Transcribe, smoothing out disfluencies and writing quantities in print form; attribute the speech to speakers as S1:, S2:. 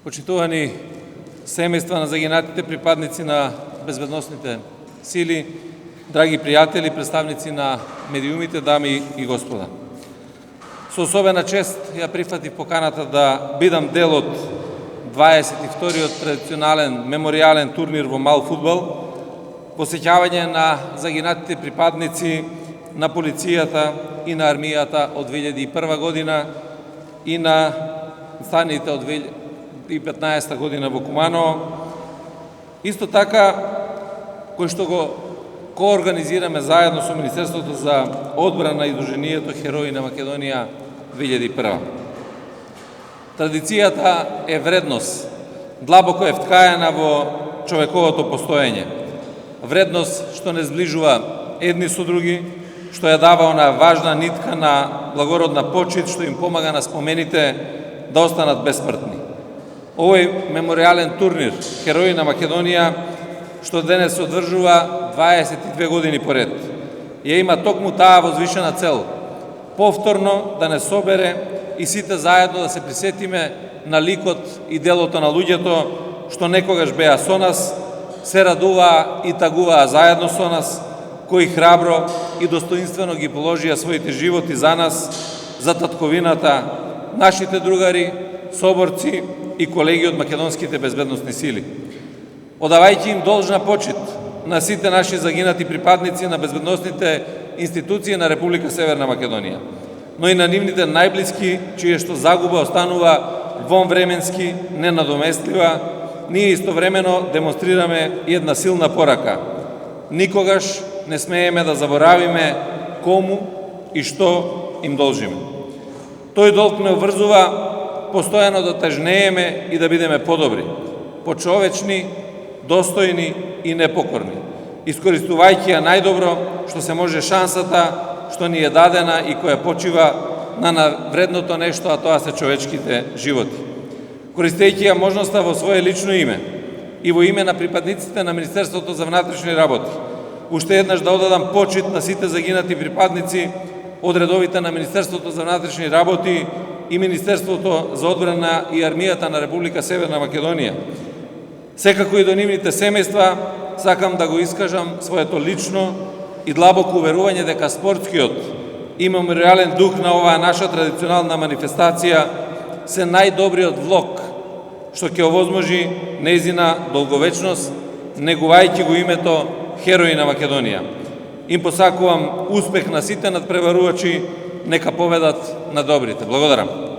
S1: Почитувани семејства на загинатите припадници на безбедносните сили, драги пријатели, представници на медиумите, дами и господа. Со особена чест ја прифатив поканата да бидам дел од 22-тиот традиционален меморијален турнир во мал фудбал, посеќавање на загинатите припадници на полицијата и на армијата од 2001 година и на станите од 2015 година во Куманово. Исто така, кој што го коорганизираме заедно со Министерството за одбрана и Друженијето Херои на Македонија 2001. Традицијата е вредност, длабоко е вткаена во човековото постоење. Вредност што не зближува едни со други, што ја дава она важна нитка на благородна почит, што им помага на спомените да останат бесмртни. Овој меморијален турнир Херои на Македонија, што денес се одржува 22 години поред, ја има токму таа возвишена цел, повторно да не собере и сите заедно да се присетиме на ликот и делото на луѓето што некогаш беа со нас, се радуваа и тагуваа заедно со нас, кои храбро и достоинствено ги положија своите животи за нас, за татковината, нашите другари, соборци и колеги од македонските безбедносни сили. Одавајќи им должна почит на сите наши загинати припадници на безбедносните институции на Република Северна Македонија, но и на нивните најблиски, чие што загуба останува вонвременски ненадоместлива, ние истовремено демонстрираме една силна порака. Никогаш не смееме да заборавиме кому и што им должиме. Тој долг не обврзува постојано да тежнееме и да бидеме подобри, почовечни, достојни и непокорни, искористувајќи ја најдобро што се може шансата што ни е дадена и која почива на вредното нешто, а тоа се човечките животи. Користејќи ја можноста во свое лично име и во име на припадниците на Министерството за внатрешни работи, уште еднаш да одадам почит на сите загинати припадници од редовите на Министерството за внатрешни работи и Министерството за одбрана и армијата на Република Северна Македонија. Секако и до нивните семејства сакам да го искажам своето лично и длабоко уверување дека спортскиот и меморијален дух на оваа наша традиционална манифестација се најдобриот влог што ќе овозможи нејзина долговечност, негувајќи го името Херои на Македонија. Им посакувам успех на сите надпреварувачи, нека победат на добрите. Благодарам.